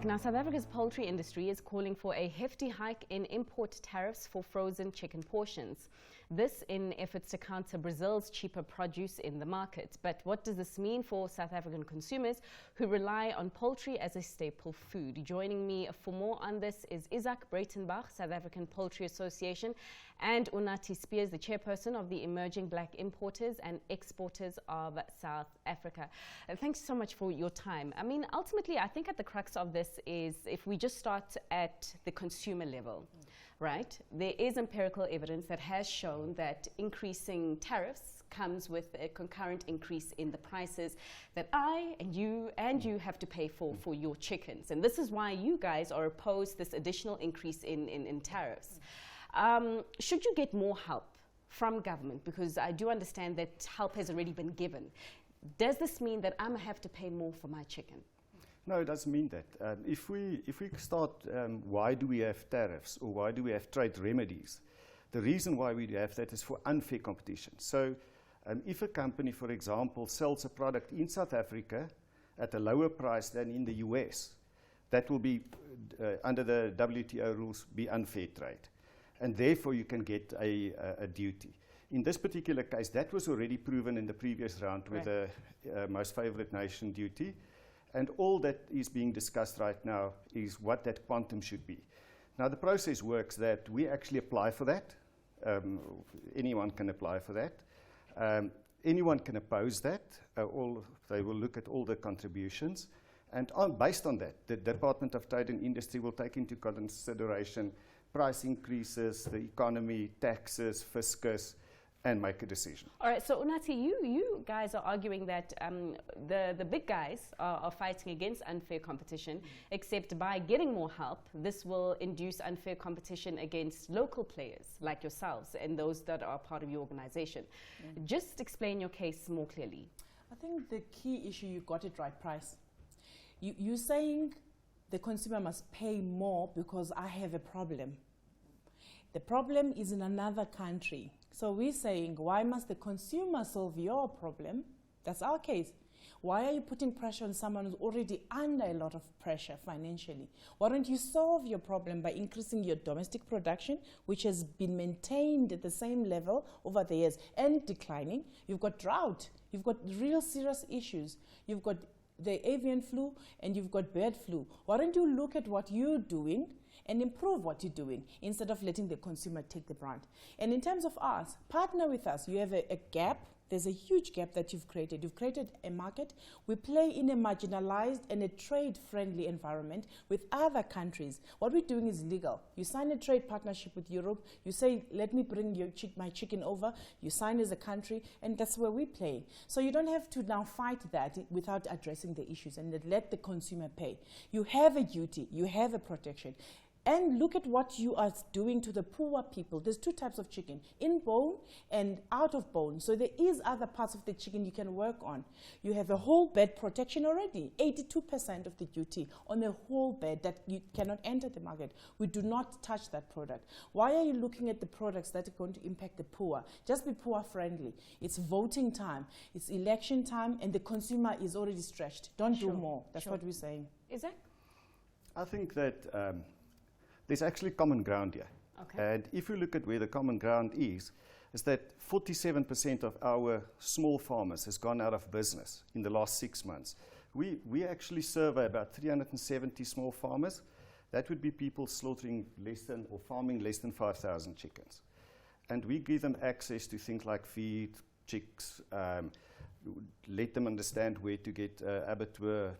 Now, South Africa's poultry industry is calling for a hefty hike in import tariffs for frozen chicken portions. This in efforts to counter Brazil's cheaper produce in the market. But what does this mean for South African consumers who rely on poultry as a staple food? Joining me for more on this is Izaak Breitenbach, South African Poultry Association, and Unati Speirs, the chairperson of the Emerging Black Importers and Exporters of South Africa. Thanks so much for your time. I mean, ultimately, I think at the crux of this is if we just start at the consumer level, right? There is empirical evidence that has shown that increasing tariffs comes with a concurrent increase in the prices that I and you have to pay for your chickens. And this is why you guys are opposed this additional increase in tariffs. Should you get more help from government? Because I do understand that help has already been given. Does this mean that I'm going to have to pay more for my chicken? No, it doesn't mean that. If we start, why do we have tariffs or why do we have trade remedies? The reason why we have that is for unfair competition. So if a company, for example, sells a product in South Africa at a lower price than in the US, that will be, under the WTO rules, be unfair trade. And therefore you can get a duty. In this particular case, that was already proven in the previous round with the most favored nation duty. And all that is being discussed right now is what that quantum should be. Now, the process works that we actually apply for that. Anyone can apply for that. Anyone can oppose that. They will look at all the contributions. And based on that, the Department of Trade and Industry will take into consideration price increases, the economy, taxes, fiscus, and make a decision. All right, so Unati, you guys are arguing that the big guys are fighting against unfair competition, except by getting more help, this will induce unfair competition against local players like yourselves and those that are part of your organization. Just explain your case more clearly. I think the key issue, you got it right, price. You're saying the consumer must pay more because I have a problem. The problem is in another country. So we're saying, why must the consumer solve your problem? That's our case. Why are you putting pressure on someone who's already under a lot of pressure financially? Why don't you solve your problem by increasing your domestic production, which has been maintained at the same level over the years and declining? You've got drought. You've got real serious issues. You've got the avian flu and you've got bird flu. Why don't you look at what you're doing and improve what you're doing instead of letting the consumer take the brunt? And in terms of us, partner with us. You have a gap. There's a huge gap that you've created. You've created a market. We play in a marginalized and a trade-friendly environment with other countries. What we're doing is legal. You sign a trade partnership with Europe. You say, let me bring my chicken over. You sign as a country, and that's where we play. So you don't have to now fight that without addressing the issues and let the consumer pay. You have a duty. You have a protection. And look at what you are doing to the poor people. There's two types of chicken, in bone and out of bone. So there is other parts of the chicken you can work on. You have a whole bed protection already, 82% of the duty on a whole bed that you cannot enter the market. We do not touch that product. Why are you looking at the products that are going to impact the poor? Just be poor friendly. It's voting time, it's election time, and the consumer is already stretched. Don't do more. That's what we're saying. Izaak? I think that there's actually common ground here. Okay. And if you look at where the common ground is that 47% of our small farmers has gone out of business in the last 6 months. We actually survey about 370 small farmers. That would be people slaughtering less than or farming less than 5,000 chickens. And we give them access to things like feed, chicks, let them understand where to get abattoir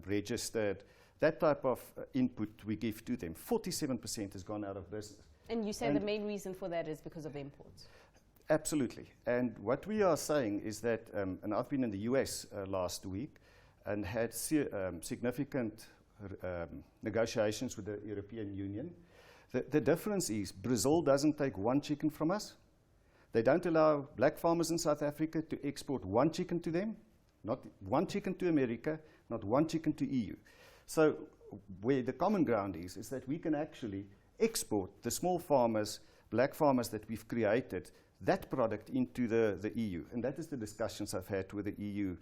registered. That type of input we give to them. 47% has gone out of business. And you say the main reason for that is because of imports? Absolutely. And what we are saying is that, and I've been in the US last week and had significant negotiations with the European Union. The difference is Brazil doesn't take one chicken from us. They don't allow black farmers in South Africa to export one chicken to them, not one chicken to America, not one chicken to EU. So where the common ground is that we can actually export the small farmers, black farmers that we've created, that product into the EU. And that is the discussions I've had with the EU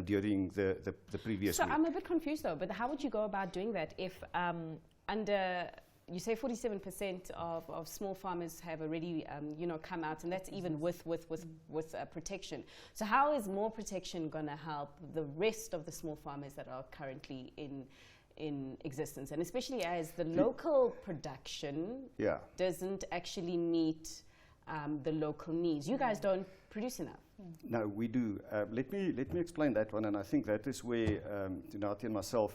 during the previous So week. I'm a bit confused though, but how would you go about doing that if under, you say 47% of small farmers have already, come out, and that's even with protection. So how is more protection going to help the rest of the small farmers that are currently in existence, and especially as the local production doesn't actually meet the local needs? You guys don't produce enough. No, we do. Let me explain that one, and I think that is where Unati and myself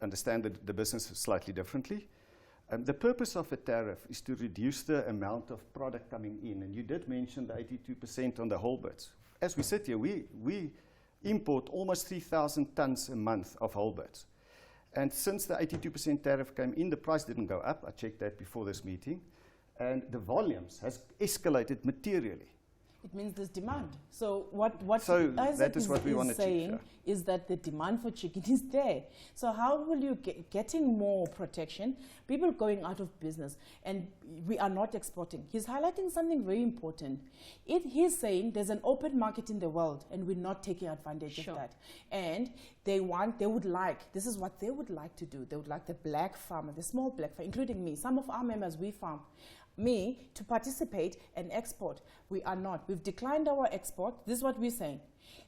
understand the business slightly differently. The purpose of a tariff is to reduce the amount of product coming in, and you did mention the 82% on the whole birds. As we sit here, we import almost 3,000 tons a month of whole birds. And since the 82% tariff came in, the price didn't go up. I checked that before this meeting. And the volumes has escalated materially. It means there's demand. So what that Izaak is what we want to saying achieve, is that the demand for chicken is there. So how will you getting more protection, people going out of business, and we are not exporting? He's highlighting something very important. He's saying there's an open market in the world, and we're not taking advantage of that. And this is what they would like to do. They would like the black farmer, the small black farmer, including me. Some of our members, we farm. Me to participate and export. We are not. We've declined our export. This is what we're saying.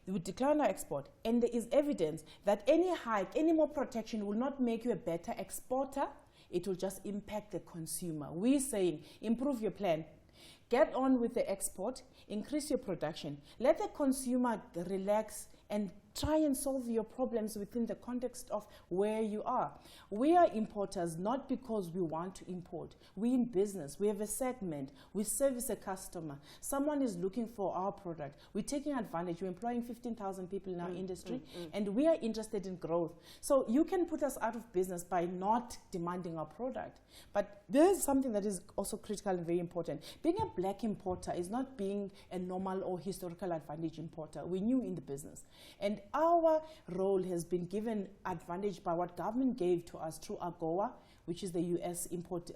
We decline our export, and there is evidence that any hike, any more protection will not make you a better exporter. It will just impact the consumer. We're saying improve your plan. Get on with the export, increase your production. Let the consumer relax and try and solve your problems within the context of where you are. We are importers not because we want to import. We're in business. We have a segment. We service a customer. Someone is looking for our product. We're taking advantage. We're employing 15,000 people in our industry, and we are interested in growth. So you can put us out of business by not demanding our product. But there's something that is also critical and very important. Being a black importer is not being a normal or historical advantage importer. We're new in the business. And our role has been given advantage by what government gave to us through AGOA, which is the US import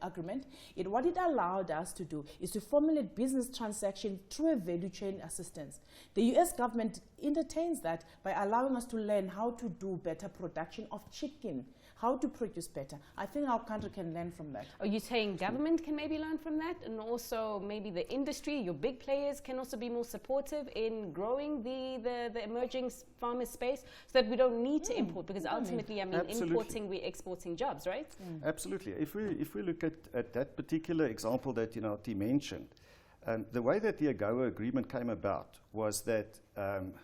agreement. What it allowed us to do is to formulate business transactions through a value chain assistance. The US government entertains that by allowing us to learn how to do better production of chicken, how to produce better. I think our country can learn from that. Are you saying government can maybe learn from that, and also maybe the industry, your big players, can also be more supportive in growing the emerging farmer space, so that we don't need to import? Because ultimately, I mean, importing, we're exporting jobs, right? Absolutely. If we look at that particular example that Unati mentioned, the way that the AGOA agreement came about was that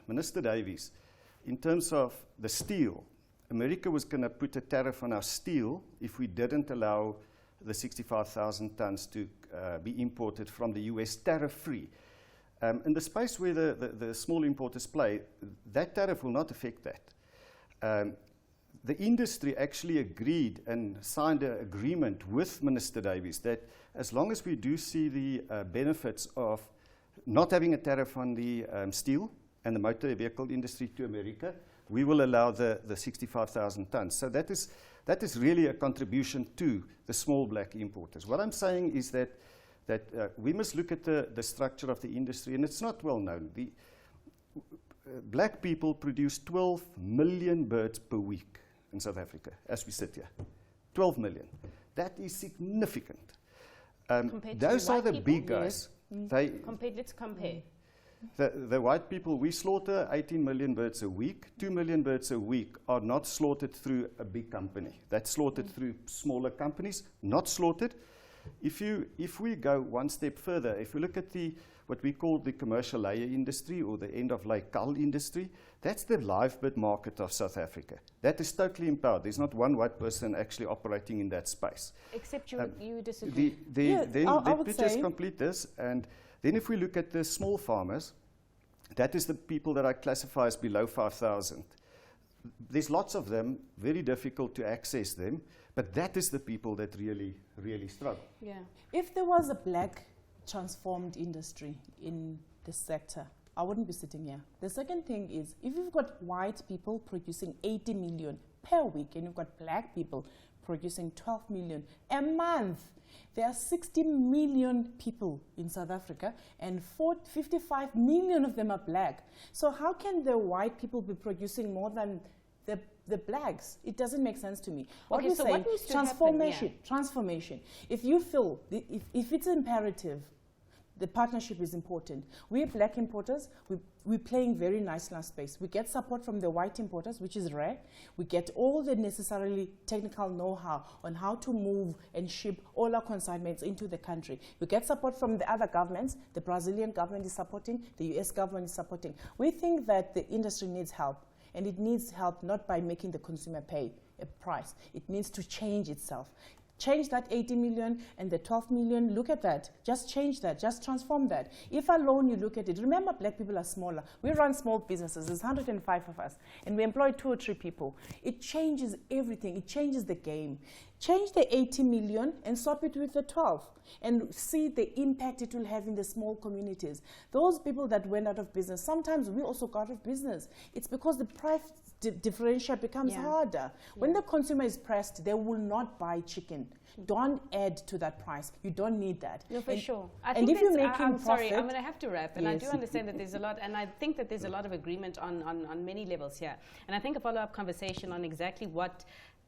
Minister Davies, in terms of the steel, America was going to put a tariff on our steel if we didn't allow the 65,000 tons to be imported from the US tariff-free. In the space where the small importers play, that tariff will not affect that. The industry actually agreed and signed an agreement with Minister Davies that as long as we do see the benefits of not having a tariff on the steel and the motor vehicle industry to America, we will allow the 65,000 tons. So that is really a contribution to the small black importers. What I'm saying is that we must look at the structure of the industry, and it's not well known. The black people produce 12 million birds per week in South Africa, as we sit here. 12 million. That is significant. Those are the big guys. Let's compare. The white people, we slaughter 18 million birds a week. 2 million birds a week are not slaughtered through a big company. That's slaughtered through smaller companies, not slaughtered. If we go one step further, if we look at what we call the commercial layer industry or the end-of-life cull industry, that's the live bird market of South Africa. That is totally empowered. There's not one white person actually operating in that space. Except you disagree. Let me just complete this. And then if we look at the small farmers, that is the people that I classify as below 5,000. There's lots of them, very difficult to access them, but that is the people that really, really struggle. Yeah. If there was a black transformed industry in this sector, I wouldn't be sitting here. The second thing is, if you've got white people producing 80 million per week, and you've got black people producing 12 million a month. There are 60 million people in South Africa, and 55 million of them are black. So how can the white people be producing more than the blacks? It doesn't make sense to me. What Okay, we so say, what needs to transformation, happen? Yeah. transformation. If you feel, if it's imperative, the partnership is important. We're black importers, we're playing very nice in our space. We get support from the white importers, which is rare. We get all the necessarily technical know-how on how to move and ship all our consignments into the country. We get support from the other governments. The Brazilian government is supporting, the US government is supporting. We think that the industry needs help, and it needs help not by making the consumer pay a price. It needs to change itself. Change that 80 million and the 12 million, look at that. Just change that, just transform that. If alone you look at it, remember black people are smaller. We run small businesses, there's 105 of us, and we employ 2 or 3 people. It changes everything, it changes the game. Change the 80 million and swap it with the 12 and see the impact it will have in the small communities. Those people that went out of business, sometimes we also got out of business. It's because the price differential becomes harder. When the consumer is pressed, they will not buy chicken. Don't add to that price. You don't need that. No, for sure. And if you're making I'm sorry, profit, I'm going to have to wrap. And yes. I do understand that there's a lot, and I think that there's a lot of agreement on many levels here. And I think a follow-up conversation on exactly what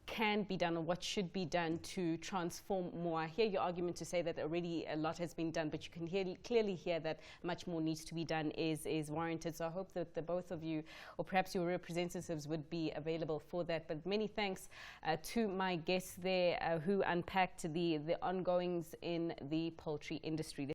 can be done or what should be done to transform more. I hear your argument to say that already a lot has been done, but you can clearly hear that much more needs to be done is warranted. So I hope that the both of you, or perhaps your representatives, would be available for that. But many thanks to my guests there who unpacked the ongoings in the poultry industry.